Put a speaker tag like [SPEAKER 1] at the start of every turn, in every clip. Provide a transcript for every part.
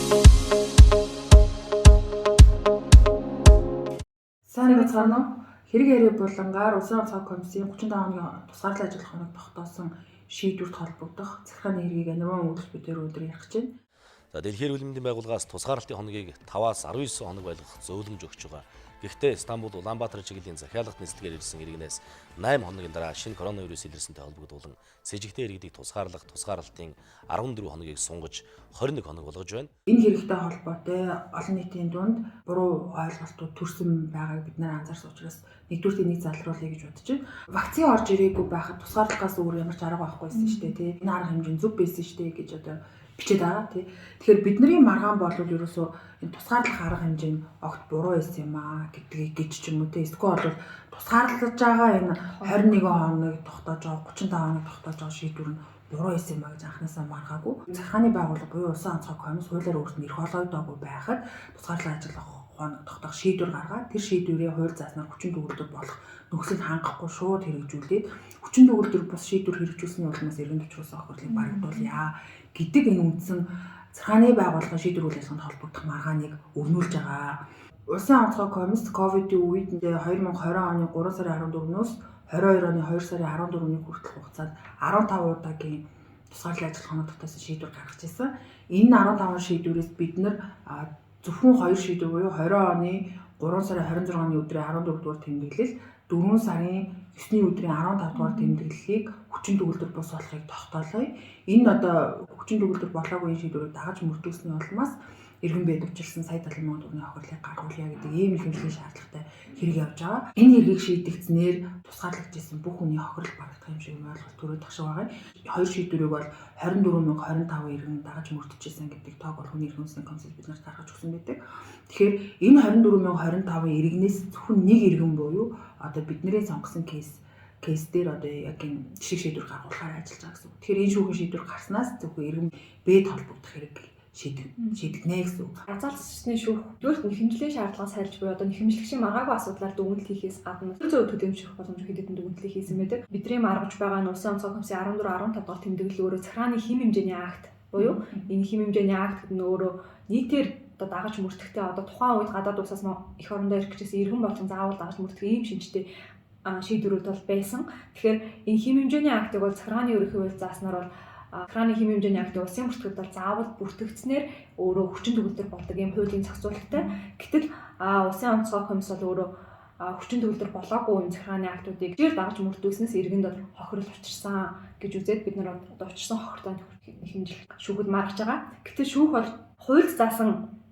[SPEAKER 1] Сайн бацгаана уу? Хэрэг яриа булангаар Улсын онцгой комиссийн 35 оны тусгаарлан ажиллах хоног тогтоосон шийдвэрт холбогдох захиргааны хэргийг аниман үйлчлэлээр өдөр ярих гэж байна.
[SPEAKER 2] За Дэлхийн эрүүл мэндийн байгууллагаас тусгаарлалтын хоногийг 5-аас 19 хоног байлгах зөвлөмж өгч байгаа. Гэхдээ Стамбул, Улаанбаатар чиглэлийн захиалгах нислэгээр ирсэн иргэнээс 8 хоногийн дараа шинэ коронавирус илэрсэнтэй холбогдуулан с ижигтэй иргэдийг тусгаарлах тусгаарлалтын 14 хоногийг сунгаж 21 хоног болгож байна.
[SPEAKER 1] Энэ хэрэгтэй холбоотой олон нийтийн дунд буруу ойлголтууд төрсөн байгааг бид нар анзаарсан учраас нэгдүгээр энийг залруулъя гэж бодож байна. Вакцин орж ирээгүй байхад тусгаарлахаас өөр ямар ч арга байхгүй байсан шүү дээ, тий. Энэ арга хэмжээ зөв байсан шүү дээ гэж одоо бичээд байгаа тий. Тэгэхээр бидний маргаан бол ерөөсөө энэ тусгаарлах арга хэмжээ нь огт буруу байсан юм аа гэдгийг гэж ч юм уу тий. Эсвэл бол тусгаарлаж байгаа энэ 21 хоног тогтоож байгаа 35 хоног тогтоож байгаа шийдвэр нь буруу байсан юм а гэж анхнаасаа маргаагүй. Захиргааны байгууллага буюу Улсын онцгой комисс хуулиар өөрсдөө эрх олгогдоогүй байхад тусгаарлан ажиллах хоног тогтоох шийдвэр гаргаад тэр шийдвэрээ хууль зааснаар хүчин төгөлдөр болох нөхцөлд хангахгүй шууд хэрэгжүүлээд хүчин төгөлдөр бус шийдвэр хэрэгжүүлсэний улмаас эргэн төвчрүүлсэн охирлыг барагдуулъя гэдэг энэ үндсэн захиргааны байгууллагын шийдвэр үйл ажиллагаанд холбогдох маргааныг өгнүүлж байгаа. Улсын онцгой комисс ковидын үед 2020 оны 3 сарын 14-өөс 22 оны 2 сарын 14-ний хүртэл хугацаанд 15 удаагийн тусгаарлан ажиллах хоног тогтоосон шийдвэр гаргаж ирсэн. Энэ 15 шийдвэрээс бид нар зөвхөн 2 шийдвэр буюу 20 оны 3 сарын 26-ны өдрийн 14 дугаар тэмдэглэл, 4 сарын 9-ний өдрийн 15 дугаар тэмдэглэлийг хүчин төгөлдөр бус болохыг тогтоолоо. Энэ одоо хүчин төгөлдөр болоогүй шийдвэрийг дагаж мөрдүүлсний улмаас иргэн бэдвчилсан сая 70 мянган төгрөгийн хохирлыг гаргуулъя гэдэг ийм илэрхийллийн шаардлагатай хэрэг явж байгаа. Энэ хэргийг шийдэгдснээр тусгаарлагдсан бүх хүний хохирол барагдах юм шиг ойлголт төрөөд тагшиг байгаа. Хоёр шийдвэрийг бол 24,025 иргэн дагаж мөрдөжсэн гэдэг тоог бол хүний эрх үндэсний комисс бид нарт гаргаж өгсөн байдаг. Тэгэхээр энэ 24,025 иргэнээс зөвхөн нэг иргэн буюу одоо бидний сонгосон кейс дээр одоо яг энэ жишг шийдвэр гаргуулахаар ажиллаж байгаа гэсэн үг. Тэгэхээр энэ шүүхийн шийдвэр гарснаас зөвхөн иргэн бэд холбогдох хэрэг шийдэгнэ гэсэн үг.
[SPEAKER 3] Анзаарлалцны шүүх зөвхөн нэхэмжлийн шаардлагаас сайлж буй одоо нэхэмжлэгчийн маргаагүй асуудлаар дүгнэлт хийхээс гадна зөв төдийлөх боломж хэдэн дүгнэлт хийсэн байдаг. Бидний маргаж байгаа нь Улсын онцгой комиссийн 14 15 дугаар тэмдэглэл өөрөө захиргааны хим хэмжээний акт буюу энэ хим хэмжээний акт гэдэг нь өөрөө нийтээр одоо дагаж мөрдөхтэй одоо тухайн үед гадаад улсаас их орондоо ирэх гэжсэн иргэн болон заавал дагаж мөрдөх ийм шинжтэй шийдвэрүүд бол байсан. Тэгэхээр энэ хим хэмжээний актыг бол захиргааны ерөнхий хууль зааснаар бол захиргааны хим хэмжээний акт улсын бүртгэгд бол заавал бүртгэгдснээр өөрөө хүчин төгөлдөр болдог ийм хуулийн зохицуулалттай. Гэтэл улсын онцгой комисс бол өөрөө хүчин төгөлдөр болоогүй юм захиргааны актуудыг жишээр дагаж мөрдүүлснээс иргэнд бол хохирол учирсан гэж үзээд бид нар одоо учирсан хохиртойн хэмжил шүүхэд маргаж байгаа. Гэтэл шүүх бол хуульд заасан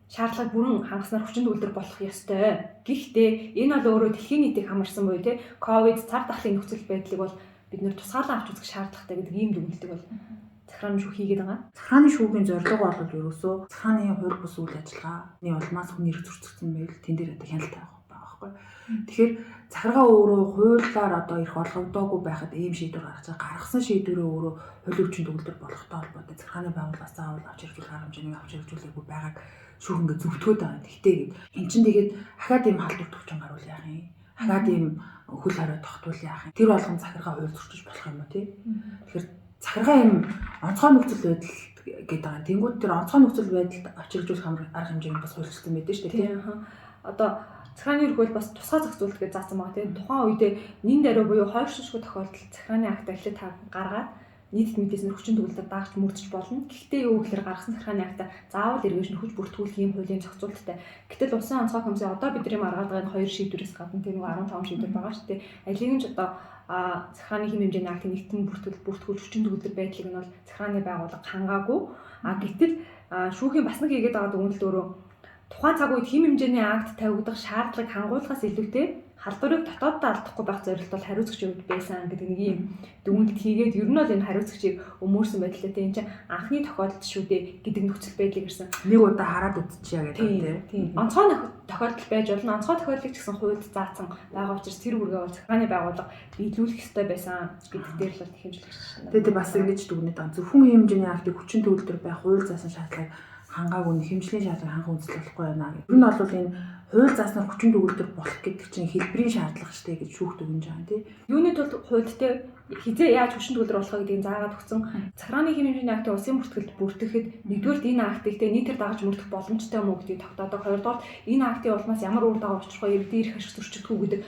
[SPEAKER 3] шаардлагыг бүрэн хангаснаар хүчин төгөлдөр болох ёстой. Гэхдээ энэ бол өөрөө дэлхийн нийтийг хамарсан буюу тий ковид цар тахлын нөхцөл байдлыг бол бид нэр тусгаарлан авч үзэх шаардлагатай гэдэг ийм дүгнэлтийг бол захиргааны шүүх хийгээд байгаа.
[SPEAKER 1] Захиргааны шүүхийн зорилго бол ерөөсөө захиргааны хувь бус үйл ажиллагааны улмаас хүний эрх зөрчигдсөн байвал тэн дээр одоо хяналттай байгаа байхгүй. Тэгэхээр захиргаа өөрөө хуулиар одоо эрх олгогдоогүй байхад ийм шийдвэр гаргаж байгаа. Гаргасан шийдвэрээ өөрөө хуулийн хүчин төгөлдөр болохтой холбоотой захиргааны байгууллагаас заавал авч хэрэгжүүлэх арга хэмжээнийг авч хэрэгжүүлээгүй байгааг шүүх ингээд зөвтгөөд байгаа. Гэхдээ эн чинь тэгээд ахаад ийм халдвар төвчөн гаруул яах юм. Ахаад ийм хөл хариу тогтвол яах юм. Тэр болгон захиргаа хууль зөрчиж болох юм уу тий. Тэгэхээр захиргаа ийм онцгой нөхцөл байдал гэдэг байгаа. Тэнгүүд тэр онцгой нөхцөл байдалд авч хэрэгжүүлэх арга хэмжээний бас хуульчлалтай байдаг шүү дээ тий.
[SPEAKER 3] Одоо захиргааны ерөнхий хууль бас тусгай зохицуулалт гэж заасан байгаа тий. Тухайн үедээ нин даруй буюу хоёр шишгүй тохиолдолд захиргааны акт эхлээд гаргаад нийт мэдээснэр хүчин төгөлдөр дагч мөрдөж болно. Гэхдээ юу гэхээр гаргасан захиргааны акт заавал эргэж нөхөж бүртгүүлэх юм хуулийн зохицуулалттай. Гэтэл улсын онцгой комиссийн одоо бидний маргаад байгаа энэ хоёр шийдвэрээс гадна тэр 15 шийдвэр байгаа шүү дээ. Алийг нь ч одоо захиргааны хим хэмжээний актыг нэгтгэн бүртгүүлж хүчин төгөлдөр байдлыг нь бол захиргааны байгууллага хангаагүй. Гэтэл шүүхийн бас нэг хийгээд байгаа дүгнэлт өөрөө тухайн цаг үед хим хэмжээний акт тавигдах шаардлагыг хангуулахаас илүүтэй халдварыг дотооддоо алдахгүй байх зорилтол хариуцагчийн үед байсан гэдэг нэг юм дүгнэлт хийгээд ер нь бол энэ хариуцагчийг өмөрсөн байдлаа тийм чинь анхны тохиолдол шүү дээ гэдэг нөхцөл байдлыг ирсэн.
[SPEAKER 1] Нэг удаа хараад үзчихье гэдэг
[SPEAKER 3] тийм. Онцгой тохиолдол байж болно. Онцгой тохиолдлыг ч гэсэн хуульд заасан байгаа учраас тэр үргээ бол захиргааны байгууллага биелүүлэх ёстой байсан гэдэг дээр л хэмжлэгч.
[SPEAKER 1] Тэгээд бас ингэж дүгнээд байгаа. Зөвхөн хэмжээний актыг хүчин төгөлдөр байх хууль заасан шаардлагыг хангаагүй хэмжлийн шаардлага хангах үндэслэл болохгүй байна гэх. Ер нь бол энэ хууль зааснаар хүчин төгөлдөр болох гэдэг чинь хэлбэрийн шаардлага штэ гэж шүүхт өгнж байгаа тийм.
[SPEAKER 3] Юуны тулд хуульдтэй хизээ яаж хүчин төгөлдөр болох гэдгийг заагаад өгсөн. Захиргааны хэм хэмжээний актыг улсын бүртгэлд бүртгэхэд нэгдүгээр энэ актыг тэ нийтээр дагаж мөрдөх боломжтой юм уу гэдгийг тогтоодог. Хоёрдугаар энэ актын улмаас ямар үр дагавар учрах вэ? Иргэдийн эрх ашиг зөрчигдөх үү гэдэг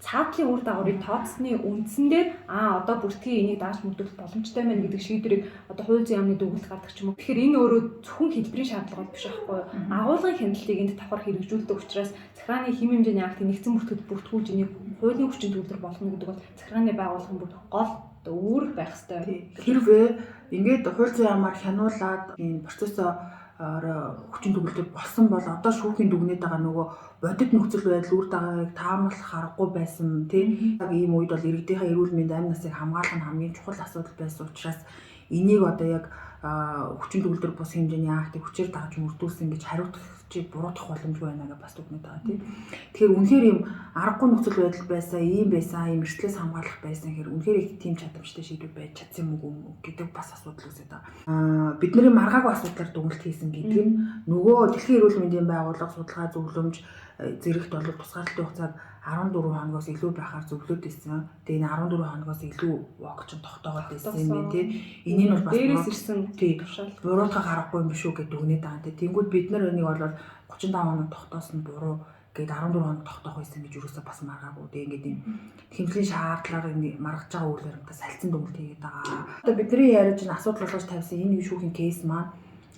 [SPEAKER 3] цаатлын үр дагаврыг тооцсны үндсэн дээр одоо бүртгэхийн энийг дагаж мөрдөх боломжтой байна гэдэг шийдвэрийг одоо хууль зүйн яамны дүгнэлт гаргадаг ч юм уу. Тэгэхээр энэ өөрөө зөвхөн хэлбэрийн шаардлага биш байхгүй юу? Агуулгын хяналтыг энд давхар хэрэгжүүлдэг учраас захиргааны хэм хэмжээний актыг нэгдсэн бүртгэд бүртгүүлж энийг хуулийн хүчин төгөлдөр болгоно гэдэг бол захиргааны байгууллагын бүр гол үүрэг байх ёстой.
[SPEAKER 1] Хэрвээ ингээд хууль зүйн яамаар хянуулаад энэ процессоо хүчин төгөлдөр болсон бол одоо шүүхийн дүгнээд байгаа нөгөө бодит нөхцөл байдал үр дагаврыг таамаглах аргагүй байсан тийм. Яг ийм үед бол иргэдийнхээ эрүүл мэнд амь насыг хамгаалах нь хамгийн чухал асуудал байсан учраас энийг одоо яг хүчин төгөлдөр бус хэмжээний актыг хүчээр дагаж мөрдүүлсэн гэж хариуцлагчийг буруутгах боломжгүй байна гэж бас дүгнээд байгаа тийм. Тэгэхээр үнэхээр ийм аргагүй нөхцөл байдал байсан, ийм эрсдлээс хамгаалах байсан гэхээр үнэхээр их тийм чадамжтай шийдвэр байж чадсан юм уу гэдэг бас асуудал үүсэж байгаа. Бидний маргаагүй асуудлаар дүгнэлт хийсэн гэдэг нь нөгөө дэлхийн эрүүл мэндийн байгууллага судалгаа зөвлөмж зэрэгт бол тусгаарлалтын хугацааг 14 хоногоос илүү байхаар зөвлөд байсан. Тэгээ энэ 14 хоногоос илүү вакч тогтоогоод байсан юм байна тийм. Энийг бол бас
[SPEAKER 3] дээрээс ирсэн
[SPEAKER 1] тушаал буруутгах аргагүй юм биш үү гэж дүгнээд байгаа тийм. Тэнгүүд бид нар энийг бол 35 хоног тогтоосон буруу гээд 14 хоног тогтоох байсан гэж юусаа бас маргаагүй. Тэгээ ингээд юм хэмжлийн шаардлагаар энэ маргаж байгаа үйл явдлаас салцсан дүгнэлт хийгээд байгаа. Одоо бидний яриад энэ асуудал болгож тавьсан энэ шүүхийн кейс маань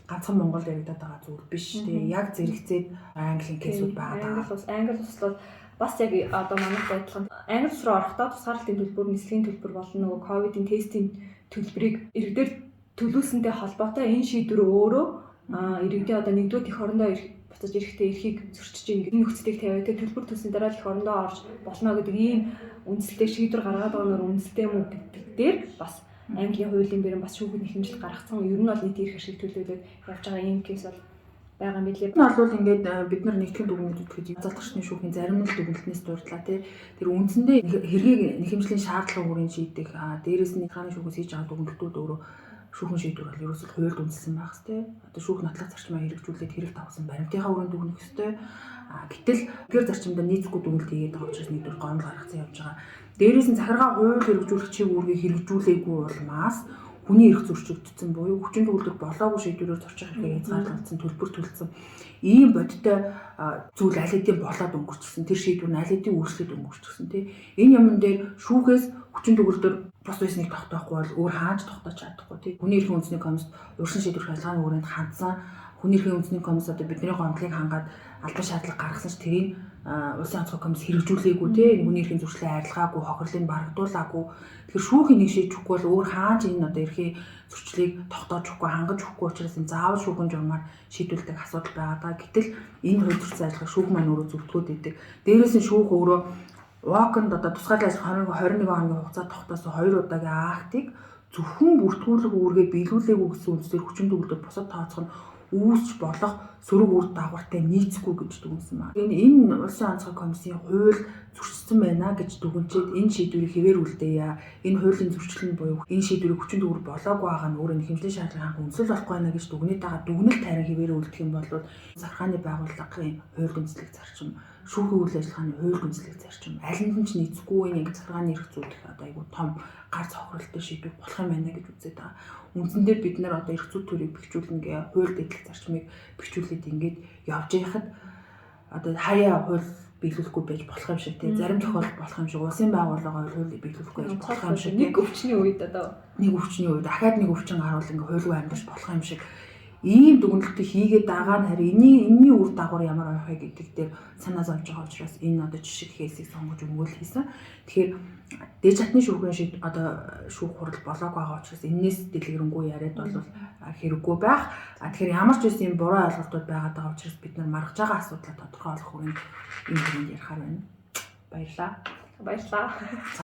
[SPEAKER 1] ганцхан Монголд яригдаад байгаа зүйл биш тийм. Яг зэрэгцээд Английн кейсүүд байгаа.
[SPEAKER 3] Англи улс бол бас яг одоо манайх адилхан Англи улс руу орохдоо тусгаарлалтын төлбөр, нислэгийн төлбөр болон нөгөө ковидын тестийн төлбөрийг иргэдээр төлүүлсэнтэй холбоотой энэ шийдвэр өөрөө иргэдийн одоо нэгдүгээр эх орондоо буцаж эрэхтэй эрхийг зөрчиж ийн гэдэг нөхцөлийг тавиад төлбөр төлсөн дараа эх орондоо орж болно гэдэг ийм үндсэлтэй шийдвэр гаргаад байгаа нөр үндсэлтэй юм уу гэдэг дээр бас Английн хуулийн дээр бас шүүхийн хэмжил гаргацсан. Ер нь бол нийтийн эрх ашиг төлөөлөд явж байгаа ийм кейс бол байгаа юм билээ.
[SPEAKER 1] Энэ бол ингээд бид нар нэгтгэн дүгнэлт өгөхөд залгчны шүүхийн зарим нь дүгнэлтнээс дурдлаа тий. Тэр үндсэндээ хэргийг нэхэмжлийн шаардлага бүрийн шийдэх дээрээс нь хааны шүүхээс хийж байгаа дүгнэлтүүд өөрөө шүүхэн шийдвэр бол ерөөсөө хуульд үндэслэн байх хэвээр. Одоо шүүх нотлох зарчмаа хэрэгжүүлээд хэрэг тавсан баримтынхаа өрөөнд дүгнэх хэвээр. Гэтэл тэр зарчимдаа нийцэхгүй дүгнэлт хийгээд байгаа учраас нэгдүгээр гомдол гаргацсан явж байгаа. Дээрээс нь захиргаа хууль хэрэгжүүлэгчийн үүргийг хэрэгжүүлээгүй улмаас хүний эрх зөрчигдсөн буюу хүчин төгөлдөр болоогүй шийдвэрээр зорчих эрхийг хязгаарлалцсан төлбөр төлсөн ийм бодиттой зүйл аль хэдийн болоод өнгөрчихсөн. Тэр шийдвэр нь аль хэдийн үргэлжлээд өнгөрчихсөн тий. Энэ юмн дээр шүүхээс хүчин төгөлдөр бус байсныг тогтоохгүй бол өөр хааж тогтоож чадахгүй тий. Хүний эрхийн үндэсний комисс урьдчилан шийдвэр шалгааны хүрээнд хандсан. Хүний эрхийн үндэсний комисс одоо бидний гомдлыг хангаад албан шаардлага гаргасан ч тэрийг улсын онцгой комисс хэрэгжүүлээгүй тий. Хүний эрхийн зөрчлийн арилгаагүй, хохирлыг барагдуулаагүй. Тэгэхээр шүүхийн нэг шийдвэхгүй бол өөр хааж энэ одоо эрхийн зөрчлийг тогтоож өгөхгүй, хангаж өгөхгүй учраас энэ заавал шүүхэн журмаар шийдвэрлэдэг асуудал байгаа даа. Гэтэл энэ хувь зөрчил ажиллагаа шүүх маань өөрөө зөвтгөөд идэг. Дээрээс нь шүүх өөрөө ВОК-нд одоо тусгай ажиллагаа 21 хоногийн хугацаа тогтоосон 2 удаагийн актыг зөвхөн бүртгүүлэх үүргээ биелүүлээгүй гэсэн үндсээр хүчин төгөлдөр бусад тооцох нь үүсч болох сөрөг үр дагавартай нийцэхгүй гэж дүгнсэн байна. Энэ улсын онцгой комиссийн хууль зөрчсөн байна гэж дүгнчихэд энэ шийдвэрийг хэвээр үлдээе. Энэ хуулийн зөрчил нь буюу энэ шийдвэрийг хүчин төгөлдөр болоогүй байгаа нь өөрөө хэмжлийн шаардлага хангах үндэслэл болохгүй байна гэж дүгнээд байгаа дүгнэлт харин хэвээр үлдэх юм бол захиргааны байгууллагын хууль үндэслэх зарчим, шүүхийн үйл ажиллагааны хууль үндэслэх зарчим алинд нь ч нийцэхгүй энэ захиргааны эрх зүйдэх одоо айгүй том гар цохролтой шийдвэр болох юм байна гэж үзээд байгаа. Үндсэндээ бид нар одоо эрх зүйн төрийг бэхжүүлнэ гэ хууль дэдлэх зарчмыг бэхжүүлээд ингээд явж байхад одоо хаяа хууль биелүүлэхгүй байж болох юм шиг тийм зарим тохиолдолд болох юм шиг улсын байгууллагын хуулийг биелүүлэхгүй байж болох юм шиг
[SPEAKER 3] нэг өвчний үед
[SPEAKER 1] дахиад нэг өвчин гарвал ингээд хуульгүй амьдарч болох юм шиг ийм дүгнэлтийг хийгээд байгаа нь харин энэний үр дагавар ямар байх вэ гэдэг дээр санаа зовж байгаа учраас энэ одоо жишг кейсийг сонгож өгөөл хийсэн. Тэгэхээр дээд чатны шүүхийн одоо шүүх хурал болоог байгаа учраас энэс дэлгэрэнгүй яриад бол хэрэггүй байх. Тэгэхээр ямар ч үсэн юм буруу ойлголтууд байгаад байгаа учраас бид нар маргаж байгаа асуудлаа тодорхойлох хүрээнд энэ хүрээнд ярихаар байна. Баярлалаа.